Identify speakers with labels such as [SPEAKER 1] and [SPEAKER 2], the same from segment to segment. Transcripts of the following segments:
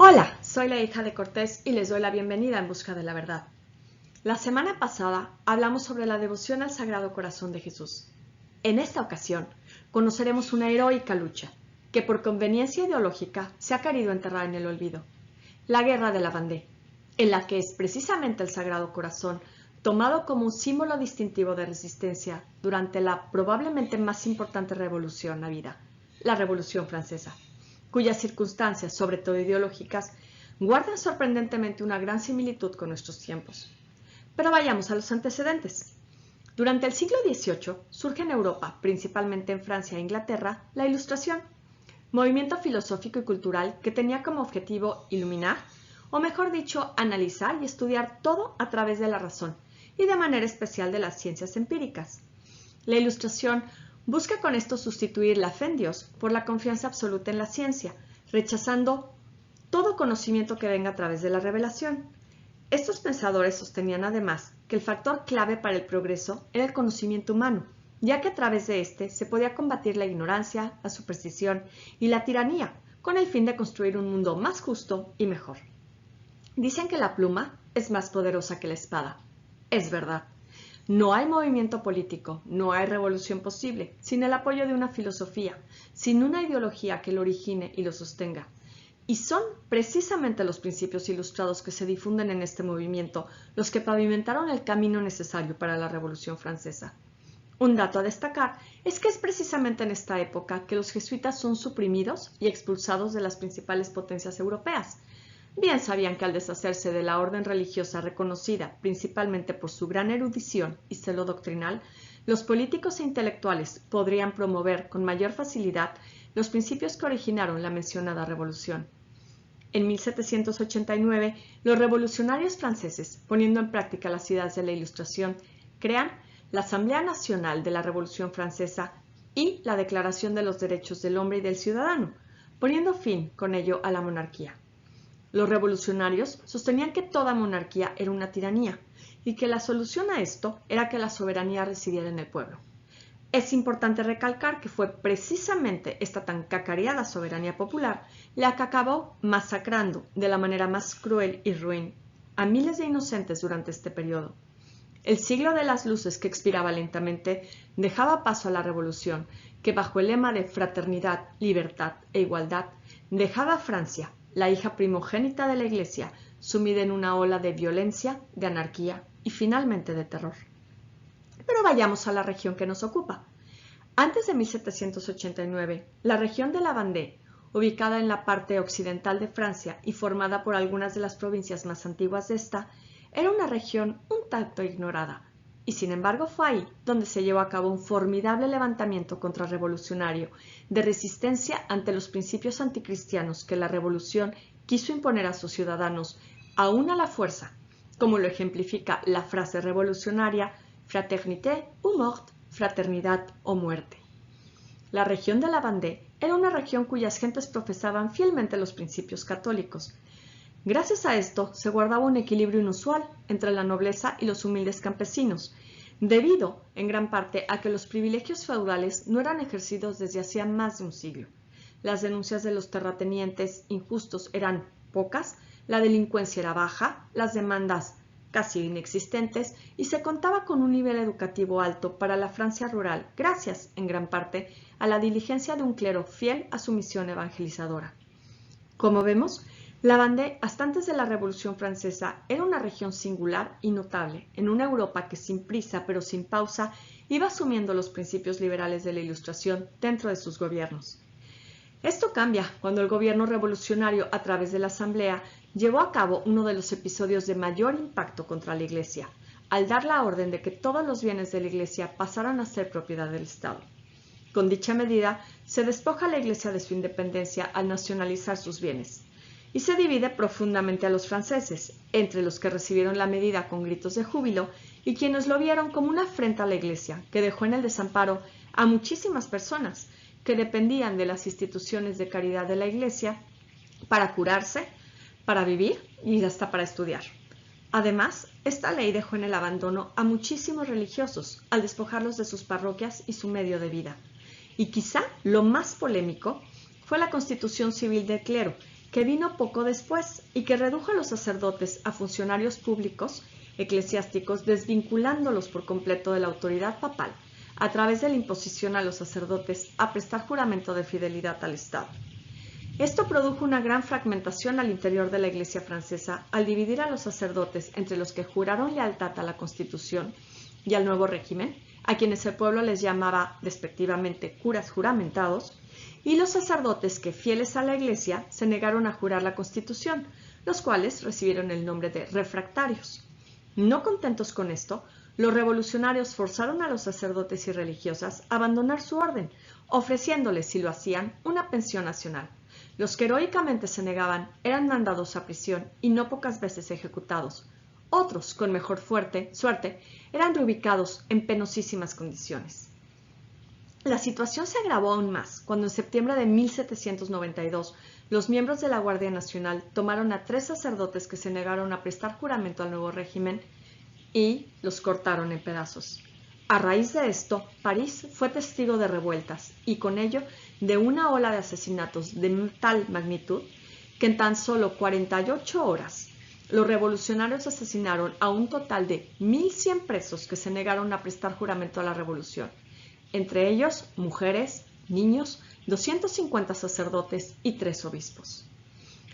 [SPEAKER 1] Hola, soy la hija de Cortés y les doy la bienvenida en busca de la verdad. La semana pasada hablamos sobre la devoción al Sagrado Corazón de Jesús. En esta ocasión conoceremos una heroica lucha que por conveniencia ideológica se ha querido enterrar en el olvido. La Guerra de la Vendée, en la que es precisamente el Sagrado Corazón tomado como un símbolo distintivo de resistencia durante la probablemente más importante revolución habida, la Revolución Francesa, cuyas circunstancias, sobre todo ideológicas, guardan sorprendentemente una gran similitud con nuestros tiempos. Pero vayamos a los antecedentes. Durante el siglo XVIII surge en Europa, principalmente en Francia e Inglaterra, la Ilustración, movimiento filosófico y cultural que tenía como objetivo iluminar, o mejor dicho, analizar y estudiar todo a través de la razón, y de manera especial de las ciencias empíricas. La Ilustración busca con esto sustituir la fe en Dios por la confianza absoluta en la ciencia, rechazando todo conocimiento que venga a través de la revelación. Estos pensadores sostenían además que el factor clave para el progreso era el conocimiento humano, ya que a través de este se podía combatir la ignorancia, la superstición y la tiranía, con el fin de construir un mundo más justo y mejor. Dicen que la pluma es más poderosa que la espada. Es verdad. No hay movimiento político, no hay revolución posible, sin el apoyo de una filosofía, sin una ideología que lo origine y lo sostenga. Y son precisamente los principios ilustrados que se difunden en este movimiento los que pavimentaron el camino necesario para la Revolución Francesa. Un dato a destacar es que es precisamente en esta época que los jesuitas son suprimidos y expulsados de las principales potencias europeas. Bien sabían que al deshacerse de la orden religiosa reconocida principalmente por su gran erudición y celo doctrinal, los políticos e intelectuales podrían promover con mayor facilidad los principios que originaron la mencionada revolución. En 1789, los revolucionarios franceses, poniendo en práctica las ideas de la Ilustración, crean la Asamblea Nacional de la Revolución Francesa y la Declaración de los Derechos del Hombre y del Ciudadano, poniendo fin con ello a la monarquía. Los revolucionarios sostenían que toda monarquía era una tiranía y que la solución a esto era que la soberanía residiera en el pueblo. Es importante recalcar que fue precisamente esta tan cacareada soberanía popular la que acabó masacrando de la manera más cruel y ruin a miles de inocentes durante este periodo. El siglo de las luces que expiraba lentamente dejaba paso a la revolución que bajo el lema de fraternidad, libertad e igualdad dejaba a Francia, la hija primogénita de la Iglesia, sumida en una ola de violencia, de anarquía y finalmente de terror. Pero vayamos a la región que nos ocupa. Antes de 1789, la región de la Vendée, ubicada en la parte occidental de Francia y formada por algunas de las provincias más antiguas de esta, era una región un tanto ignorada, y sin embargo fue ahí donde se llevó a cabo un formidable levantamiento contrarrevolucionario de resistencia ante los principios anticristianos que la revolución quiso imponer a sus ciudadanos, aún a la fuerza, como lo ejemplifica la frase revolucionaria «Fraternité ou mort», fraternidad o muerte. La región de la Vendée era una región cuyas gentes profesaban fielmente los principios católicos. Gracias a esto se guardaba un equilibrio inusual entre la nobleza y los humildes campesinos, debido en gran parte a que los privilegios feudales no eran ejercidos desde hacía más de un siglo. Las denuncias de los terratenientes injustos eran pocas, la delincuencia era baja, las demandas casi inexistentes y se contaba con un nivel educativo alto para la Francia rural gracias, en gran parte, a la diligencia de un clero fiel a su misión evangelizadora. Como vemos, la Vendée, hasta antes de la Revolución Francesa, era una región singular y notable en una Europa que sin prisa pero sin pausa iba asumiendo los principios liberales de la Ilustración dentro de sus gobiernos. Esto cambia cuando el gobierno revolucionario, a través de la Asamblea, llevó a cabo uno de los episodios de mayor impacto contra la Iglesia, al dar la orden de que todos los bienes de la Iglesia pasaran a ser propiedad del Estado. Con dicha medida, se despoja a la Iglesia de su independencia al nacionalizar sus bienes, y se divide profundamente a los franceses, entre los que recibieron la medida con gritos de júbilo y quienes lo vieron como una afrenta a la Iglesia, que dejó en el desamparo a muchísimas personas que dependían de las instituciones de caridad de la Iglesia para curarse, para vivir y hasta para estudiar. Además, esta ley dejó en el abandono a muchísimos religiosos al despojarlos de sus parroquias y su medio de vida. Y quizá lo más polémico fue la Constitución Civil del Clero, que vino poco después y que redujo a los sacerdotes a funcionarios públicos eclesiásticos, desvinculándolos por completo de la autoridad papal a través de la imposición a los sacerdotes a prestar juramento de fidelidad al Estado. Esto produjo una gran fragmentación al interior de la Iglesia francesa al dividir a los sacerdotes entre los que juraron lealtad a la Constitución y al nuevo régimen, a quienes el pueblo les llamaba despectivamente curas juramentados, y los sacerdotes que, fieles a la Iglesia, se negaron a jurar la Constitución, los cuales recibieron el nombre de refractarios. No contentos con esto, los revolucionarios forzaron a los sacerdotes y religiosas a abandonar su orden, ofreciéndoles, si lo hacían, una pensión nacional. Los que heroicamente se negaban eran mandados a prisión y no pocas veces ejecutados. Otros, con mejor suerte, eran reubicados en penosísimas condiciones. La situación se agravó aún más cuando en septiembre de 1792 los miembros de la Guardia Nacional tomaron a 3 sacerdotes que se negaron a prestar juramento al nuevo régimen y los cortaron en pedazos. A raíz de esto, París fue testigo de revueltas y con ello de una ola de asesinatos de tal magnitud que en tan solo 48 horas los revolucionarios asesinaron a un total de 1.100 presos que se negaron a prestar juramento a la revolución, entre ellos mujeres, niños, 250 sacerdotes y 3 obispos.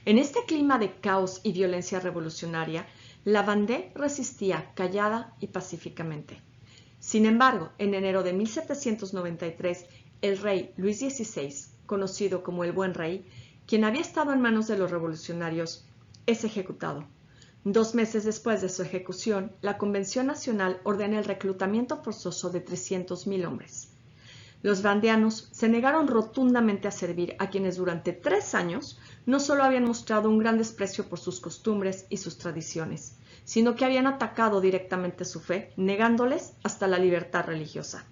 [SPEAKER 1] En este clima de caos y violencia revolucionaria, la Vendée resistía callada y pacíficamente. Sin embargo, en enero de 1793, el rey Luis XVI, conocido como el Buen Rey, quien había estado en manos de los revolucionarios, es ejecutado. 2 meses después de su ejecución, la Convención Nacional ordena el reclutamiento forzoso de 300.000 hombres. Los vandeanos se negaron rotundamente a servir a quienes durante 3 años no solo habían mostrado un gran desprecio por sus costumbres y sus tradiciones, sino que habían atacado directamente su fe, negándoles hasta la libertad religiosa.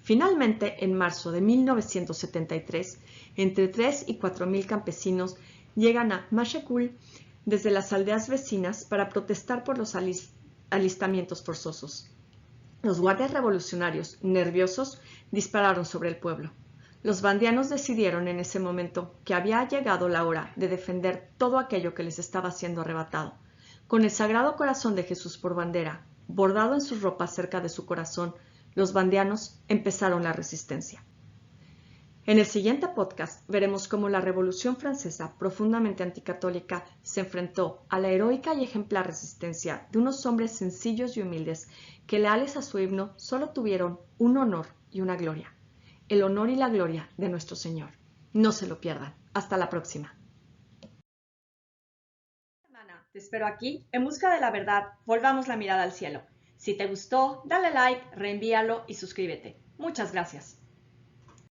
[SPEAKER 1] Finalmente, en marzo de 1973, entre 3 y 4.000 campesinos llegan a Machecoul desde las aldeas vecinas para protestar por los alistamientos forzosos. Los guardias revolucionarios, nerviosos, dispararon sobre el pueblo. Los vandeanos decidieron en ese momento que había llegado la hora de defender todo aquello que les estaba siendo arrebatado. Con el Sagrado Corazón de Jesús por bandera, bordado en sus ropas cerca de su corazón, los vandeanos empezaron la resistencia. En el siguiente podcast veremos cómo la Revolución Francesa, profundamente anticatólica, se enfrentó a la heroica y ejemplar resistencia de unos hombres sencillos y humildes que, leales a su himno, solo tuvieron un honor y una gloria: el honor y la gloria de nuestro Señor. No se lo pierdan. Hasta la próxima. Te espero aquí, en busca de la verdad. Volvamos la mirada al cielo. Si te gustó, dale like, reenvíalo y suscríbete. Muchas gracias.